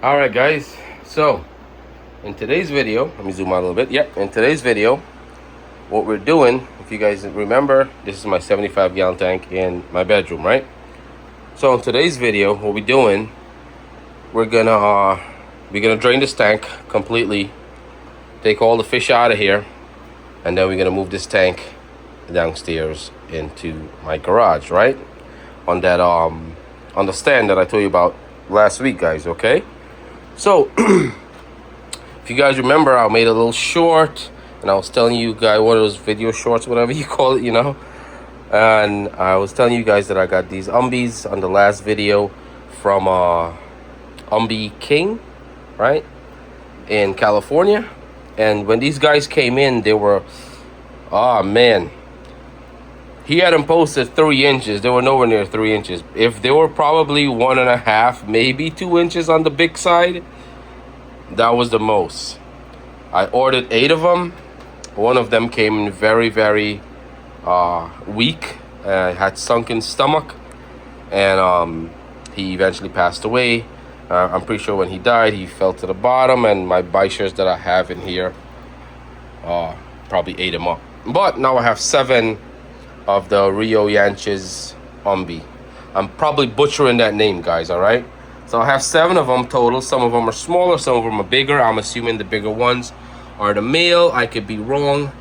Alright guys, so in today's video, let me zoom out a little bit. Yep, in today's video, what we're doing, if you guys remember, this is my 75-gallon tank in my bedroom, right? So in today's video, what we're doing, we're gonna drain this tank completely, take all the fish out of here, and then we're gonna move this tank downstairs into my garage, right? On that on the stand that I told you about last week, guys, okay? So if you guys remember, I made a little short and I was telling you guys, one of those video shorts, whatever you call it, you know, and I was telling you guys that I got these umbees on the last video from Umbee King, right, in California. And when these guys came in, they were, oh man, he had them posted 3 inches. They were nowhere near 3 inches. If they were probably 1.5, maybe 2 inches on the big side, that was the most. I ordered 8 of them. One of them came in very, very weak. Had sunken stomach, and he eventually passed away. I'm pretty sure when he died, he fell to the bottom, and my bichirs that I have in here probably ate him up. But now I have 7 of the Rio Yanacue umbee. I'm probably butchering that name, guys, all right? So I have 7 of them total. Some of them are smaller, some of them are bigger. I'm assuming the bigger ones are the male. I could be wrong,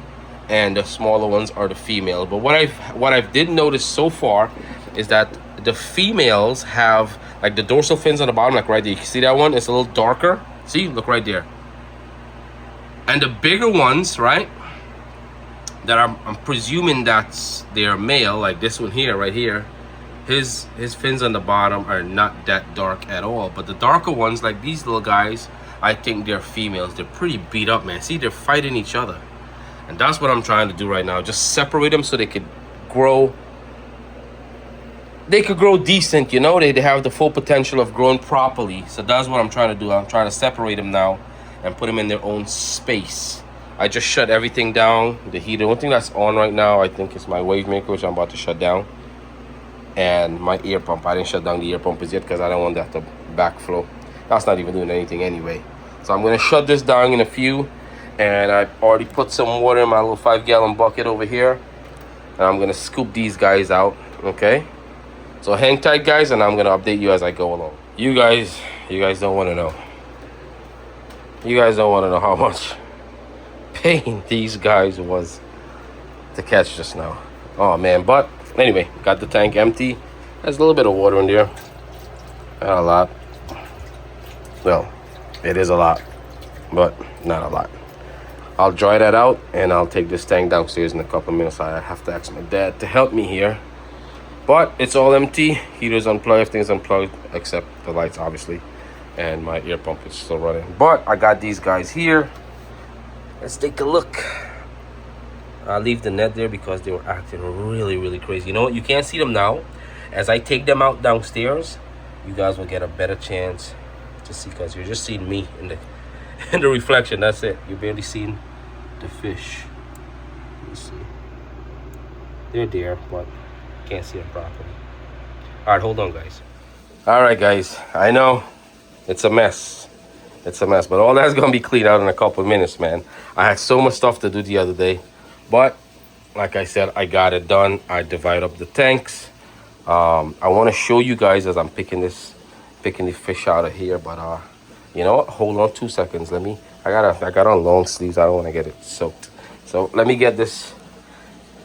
and the smaller ones are the female. But what I've did notice so far is that the females have like the dorsal fins on the bottom, like right there. You can see that one? It's a little darker. See, look right there. And the bigger ones, right, that I'm presuming that's their male, like this one here, right here, his fins on the bottom are not that dark at all. But the darker ones, like these little guys, I think they're females. They're pretty beat up, man. See, they're fighting each other. And that's what I'm trying to do right now. Just separate them so they could grow. They could grow decent, you know. They have the full potential of growing properly. So that's what I'm trying to do. I'm trying to separate them now and put them in their own space. I just shut everything down. The heater, one thing that's on right now, I think is my wave maker, which I'm about to shut down. And my air pump. I didn't shut down the air pumpers yet because I don't want that to backflow. That's not even doing anything anyway. So I'm going to shut this down in a few. And I already put some water in my little 5-gallon bucket over here. And I'm going to scoop these guys out, okay? So hang tight, guys, and I'm going to update you as I go along. You guys don't want to know. You guys don't want to know how much pain these guys was to catch just now. Oh man, but anyway, got the tank empty. There's a little bit of water in there. Not a lot. Well, it is a lot, but not a lot. I'll dry that out and I'll take this tank downstairs in a couple of minutes. I have to ask my dad to help me here, but it's all empty. Heater's unplugged, everything's unplugged except the lights, obviously, and my air pump is still running. But I got these guys here. Let's take a look. I'll leave the net there because they were acting really, really crazy. You know what? You can't see them now. As I take them out downstairs, you guys will get a better chance to see, because you're just seeing me in the reflection. That's it. You're barely seeing the fish. Let's see. They're there, but can't see them properly. All right, hold on, guys. All right, guys. I know it's a mess. It's a mess, but all that's gonna be cleaned out in a couple of minutes, man. I had so much stuff to do the other day, but like I said, I got it done. I divide up the tanks. I want to show you guys as I'm picking the fish out of here, but you know what? Hold on 2 seconds. I got on long sleeves. I don't want to get it soaked. So let me get this.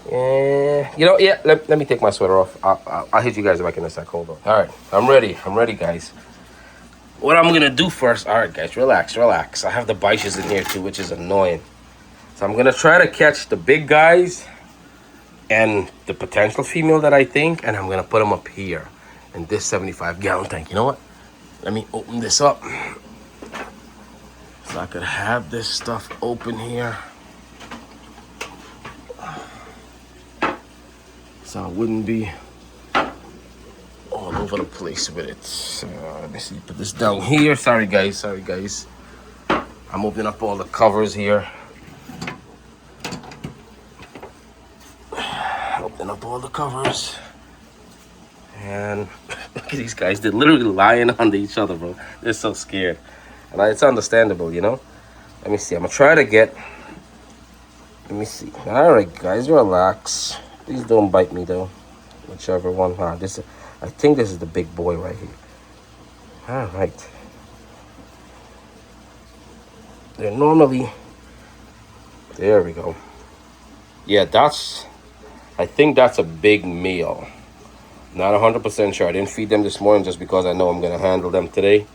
You know, yeah. Let me take my sweater off. I'll hit you guys back in a sec. Hold on. All right, I'm ready. I'm ready, guys. What I'm gonna do first, all right, guys, relax. I have the bichirs in here too, which is annoying. So I'm gonna try to catch the big guys and the potential female that I think, and I'm gonna put them up here in this 75-gallon tank. You know what? Let me open this up so I could have this stuff open here, so I wouldn't be all over the place with it. Let me see, put this down here. Sorry guys. I'm opening up all the covers here. Open up all the covers. And Look at these guys. They're literally lying under each other, bro. They're so scared. And it's understandable, you know? Let me see. I'm going to try to get... Let me see. All right, guys. Relax. Please don't bite me, though. Whichever one. I think this is the big boy right here. All right. They're normally... There we go. Yeah, I think that's a big meal. Not 100% sure. I didn't feed them this morning just because I know I'm going to handle them today.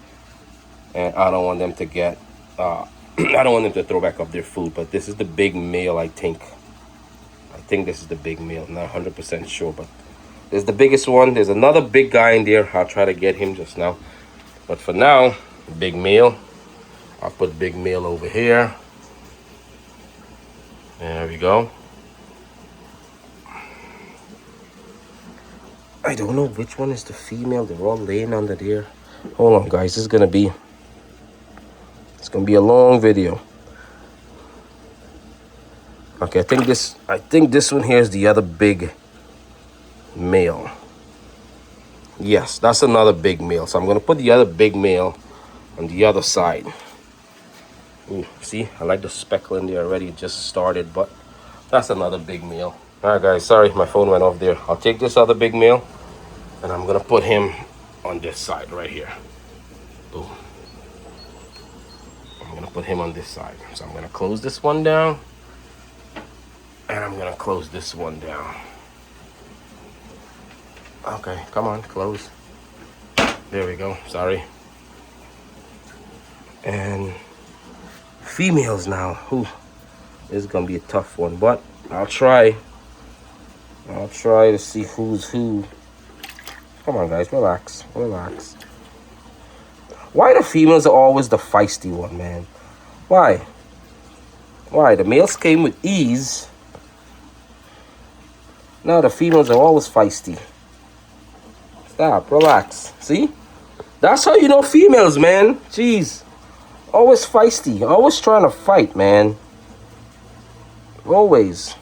And I don't want them to get... I don't want them to throw back up their food. But this is the big meal, I think. I think this is the big meal. Not 100% sure, but... There's the biggest one. There's another big guy in there. I'll try to get him just now. But for now, big meal. I'll put big meal over here. There we go. I don't know which one is the female. They're all laying under there. Hold on, guys. It's gonna be a long video. Okay, I think this one here is the other big male. Yes, that's another big male. So I'm gonna put the other big male on the other side. Ooh, see, I like the speckle in there already. It just started, but that's another big male. All right, guys. Sorry, my phone went off there. I'll take this other big male. And I'm gonna put him on this side right here. Boom. I'm gonna put him on this side. So I'm gonna close this one down. And I'm gonna close this one down. Okay, come on, close. There we go, sorry. And females now. Ooh, this is gonna be a tough one, but I'll try to see who's who. Come on, guys, relax. Why the females are always the feisty one, man? Why? The males came with ease. Now the females are always feisty. Stop, relax. See? That's how you know females, man. Jeez. Always feisty. Always trying to fight, man. Always.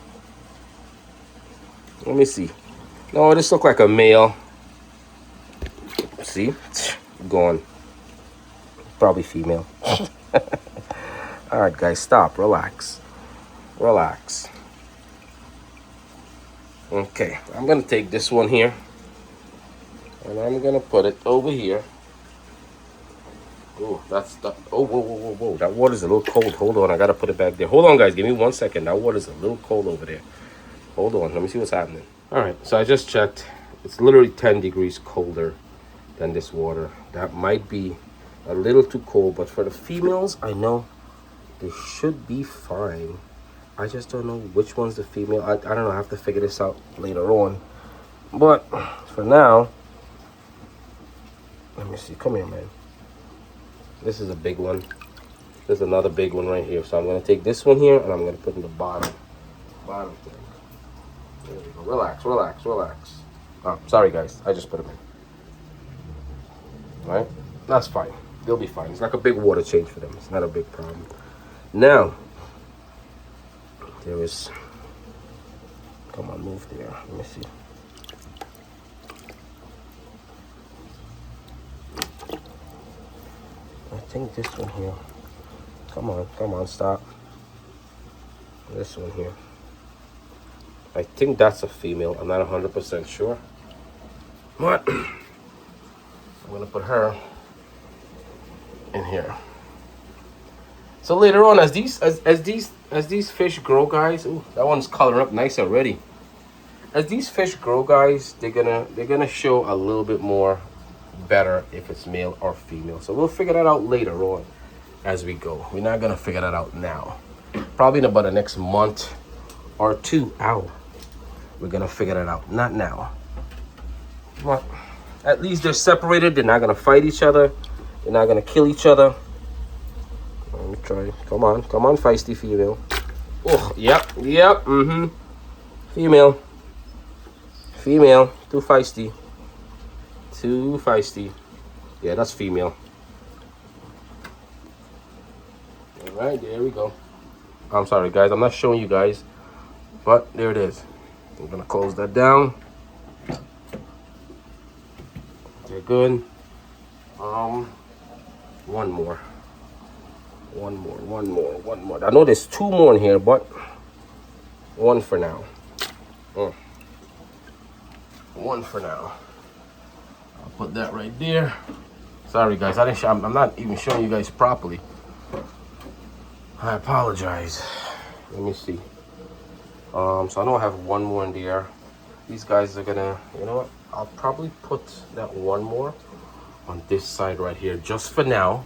Let me see. No, this look like a male. See? Gone. Probably female. Alright, guys, stop. Relax. Okay, I'm going to take this one here. And I'm going to put it over here. Oh, that's the... Oh, whoa. That water's a little cold. Hold on, I got to put it back there. Hold on, guys. Give me 1 second. That water's a little cold over there. Hold on. Let me see what's happening. Alright, so I just checked. It's literally 10 degrees colder than this water. That might be a little too cold, but for the females, I know they should be fine. I just don't know which one's the female. I don't know. I have to figure this out later on. But for now, let me see. Come here, man. This is a big one. There's another big one right here. So I'm going to take this one here and I'm going to put in the bottom thing. There we go. Relax. Oh, sorry, guys. I just put them in. All right? That's fine. They'll be fine. It's like a big water change for them. It's not a big problem. Now, there is... Come on, move there. Let me see. I think this one here. Come on, stop. This one here. I think that's a female. I'm not 100% sure. But I'm gonna put her in here. So later on, as these fish grow, guys. Ooh, that one's coloring up nice already. As these fish grow, guys, they're gonna show a little bit more better if it's male or female. So we'll figure that out later on as we go. We're not gonna figure that out now. Probably in about the next month or two. Ow. We're gonna figure that out. Not now. But at least they're separated. They're not gonna fight each other. They're not gonna kill each other. Let me try. Come on, feisty female. Oh, yep. Female. Too feisty. Yeah, that's female. All right, there we go. I'm sorry, guys. I'm not showing you guys, but there it is. I'm gonna close that down. are good. One more. I know there's 2 more in here, but 1 for now. 1 for now. I'll put that right there. Sorry guys, I'm not even showing you guys properly. I apologize. Let me see. So I know I have 1 more in there. These guys are gonna, you know what? I'll probably put that 1 more on this side right here, just for now,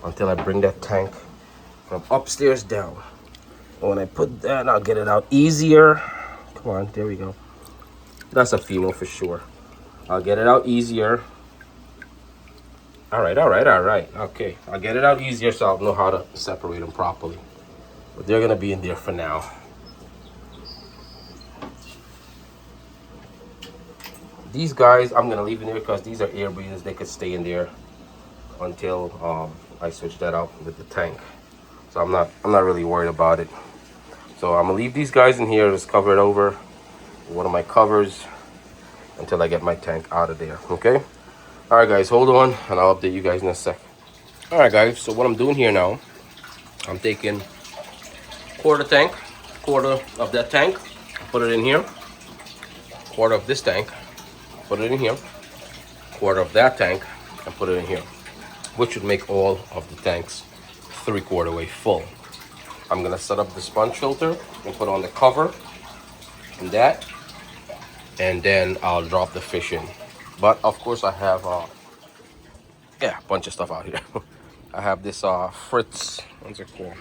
until I bring that tank from upstairs down. And when I put that, I'll get it out easier. Come on, there we go. That's a female for sure. I'll get it out easier. All right. Okay, I'll get it out easier so I'll know how to separate them properly. But they're gonna be in there for now. These guys, I'm gonna leave in there because these are air breathers. They could stay in there until I switch that out with the tank. So I'm not really worried about it. So I'm gonna leave these guys in here, just cover it over one of my covers until I get my tank out of there. Okay. All right, guys, hold on, and I'll update you guys in a sec. All right, guys. So what I'm doing here now, I'm taking quarter of that tank, put it in here. Quarter of this tank, put it in here. Quarter of that tank, and put it in here, which would make all of the tanks 3/4 way full. I'm gonna set up the sponge filter and put on the cover and that, and then I'll drop the fish in. But of course I have a bunch of stuff out here. I have this Fritz, what's it called?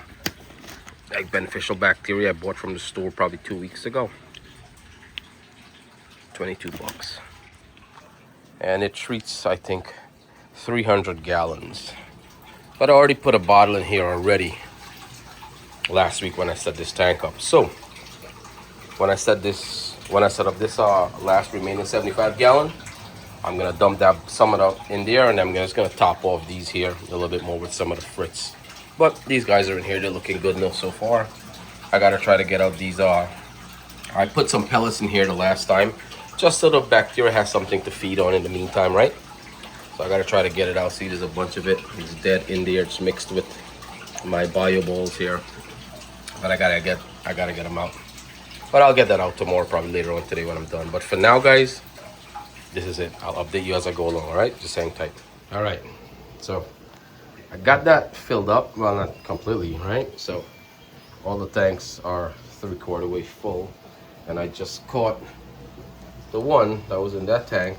Like beneficial bacteria I bought from the store probably 2 weeks ago. 22 bucks. And it treats, I think, 300 gallons. But I already put a bottle in here already last week when I set this tank up. So when I set up this last remaining 75 gallon, I'm gonna dump some of that in there, and I'm just gonna top off these here a little bit more with some of the Fritz. But these guys are in here, they're looking good enough so far. I gotta try to get out these I put some pellets in here the last time, just so the bacteria has something to feed on in the meantime, right? So I gotta try to get it out. See, there's a bunch of it. It's dead in there. It's mixed with my bio balls here. But I gotta get them out. But I'll get that out tomorrow, probably later on today when I'm done. But for now, guys, this is it. I'll update you as I go along, all right? Just hang tight. All right, so I got that filled up. Well, not completely, right? So all the tanks are 3/4 way full. And I just caught the one that was in that tank.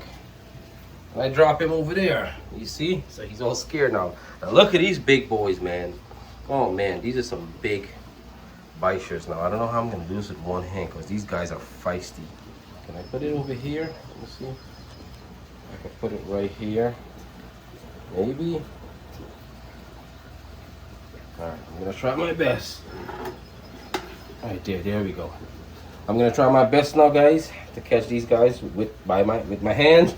And I drop him over there. You see? So he's all scared now. Now look at these big boys, man. Oh, man, these are some big bichirs now. I don't know how I'm going to do this with one hand because these guys are feisty. Can I put it over here? Let me see. I can put it right here. Maybe. All right, I'm going to try my best. Right there we go. I'm going to try my best now, guys, to catch these guys with my hand.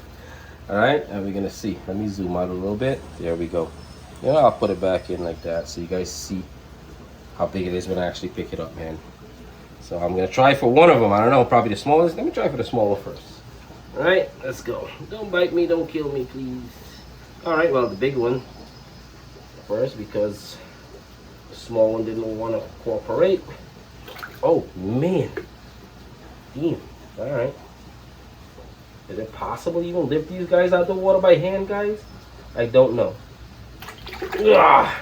All right, and we're going to see. Let me zoom out a little bit. There we go. You know, I'll put it back in like that so you guys see how big it is when I actually pick it up, man. So I'm going to try for one of them. I don't know, probably the smallest. Let me try for the smaller first. All right, let's go. Don't bite me, don't kill me, please. All right, well, the big one first because the small one didn't want to cooperate. Oh, man. Damn. All right. Is it possible to even lift these guys out of the water by hand, guys? I don't know.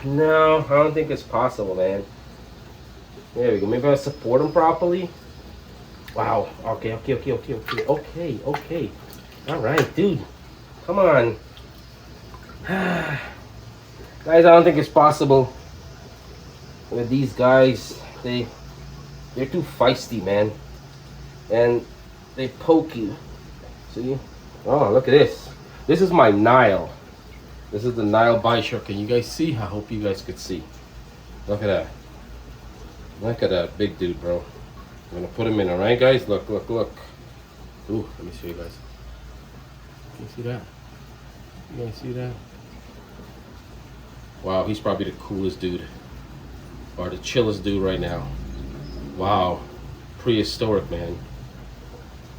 No, I don't think it's possible, man. There we go. Maybe I'll support them properly. Wow. Okay. All right, dude. Come on. Guys, I don't think it's possible with these guys. They're too feisty, man. And they poke you. See? Oh, look at this. This is my Nile. This is the Nile bichir. Can you guys see? I hope you guys could see. Look at that. Look at that big dude, bro. I'm gonna put him in, alright, guys? Look. Ooh, let me show you guys. Can you see that? You guys see that? Wow, he's probably the coolest dude. Or the chillest dude right now. Wow. Prehistoric, man.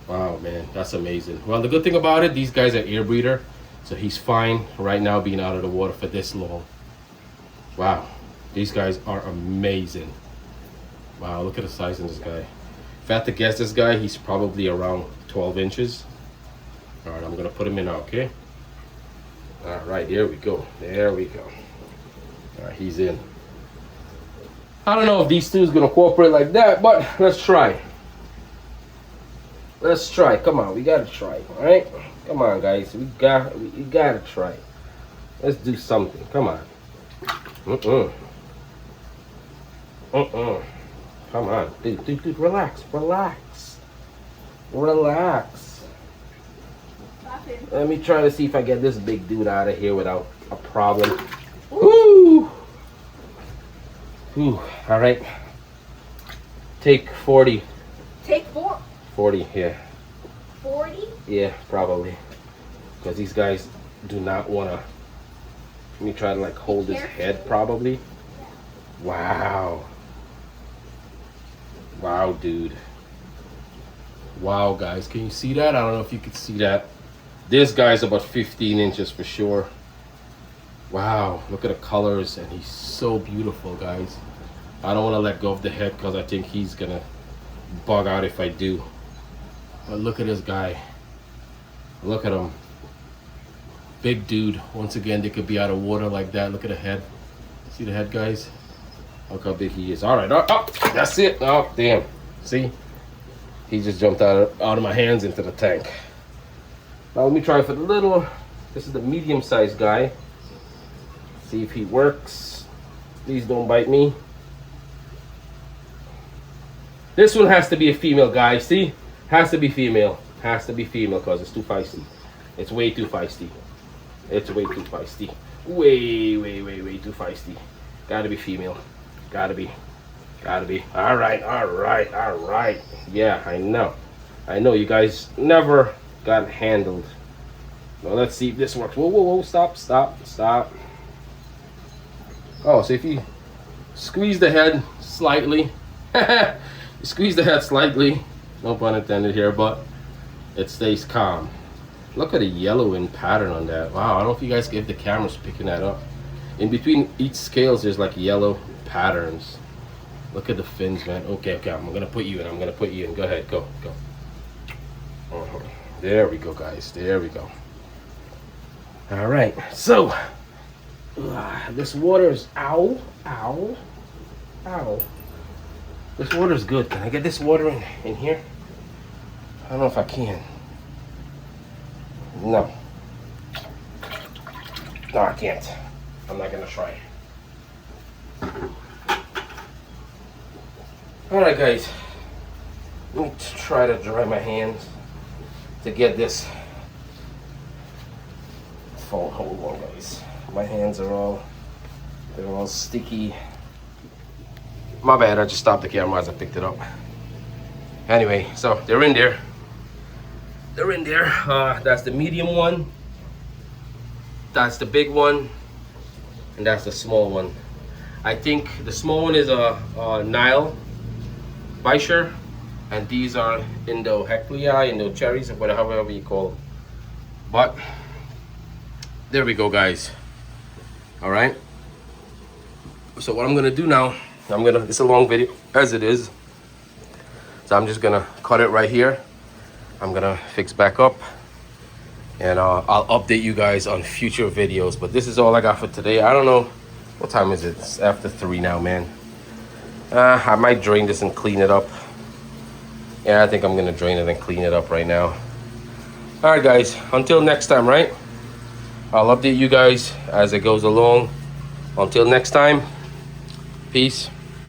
Wow, man, that's amazing. Well, the good thing about it, these guys are air breather, So he's fine right now being out of the water for this long. Wow, these guys are amazing. Wow, look at the size of this guy. If I had to guess this guy, he's probably around 12 inches. All right, I'm gonna put him in now, okay? All right, there we go. There we go. All right, he's in. I don't know if these two is gonna cooperate like that, but let's try. Let's try. Come on, we gotta try. All right, come on, guys. We gotta try. Let's do something. Come on. Come on, dude. Relax. Let me try to see if I get this big dude out of here without a problem. Woo! Whew. All right. Take 40. Take 4. 40, yeah. 40? Yeah, probably. Because these guys do not want to. Let me try to like hold his head, probably. Wow. Wow, dude. Wow, guys. Can you see that? I don't know if you can see that. This guy's about 15 inches for sure. Wow. Look at the colors. And he's so beautiful, guys. I don't want to let go of the head because I think he's going to bug out if I do. But look at this guy. Look at him. Big dude. Once again, they could be out of water like that. Look at the head. See the head, guys? Look how big he is. All right. Oh, that's it. Oh, damn. See? He just jumped out of my hands into the tank. Now let me try for the little. This is the medium-sized guy. See if he works. Please don't bite me. This one has to be a female, guys. See? Has to be female. Has to be female because it's too feisty. It's way too feisty. It's way too feisty. Way too feisty. Gotta be female. Gotta be. All right. Yeah, I know you guys never got handled. Now let's see if this works. Whoa, stop. Oh, so if you squeeze the head slightly, you squeeze the head slightly, no pun intended here, but it stays calm. Look at the yellowing pattern on that. Wow, I don't know if you guys, if the camera's picking that up. In between each scales, there's like yellow patterns. Look at the fins, man. Okay, I'm gonna put you in. Go ahead, go. There we go, guys. There we go. All right, so this water is ow. This water is good. Can I get this water in here? I don't know if I can. No, I can't. I'm not gonna try. All right, guys. Let me try to dry my hands to get this phone. Hold on, guys. My hands are all sticky. My bad. I just stopped the camera as I picked it up. Anyway, so they're in there. That's the medium one. That's the big one, and that's the small one. I think the small one is a Nile bichir, and these are Indo cherries, or whatever, however you call them. But there we go, guys. All right. So what I'm gonna do now, it's a long video as it is, so I'm just gonna cut it right here. I'm gonna fix back up, and I'll update you guys on future videos. But this is all I got for today. I don't know, what time is it? It's after 3 now, man. I might drain this and clean it up. Yeah, I think I'm gonna drain it and clean it up right now. All right, guys, until next time, right? I'll update you guys as it goes along. Until next time, peace.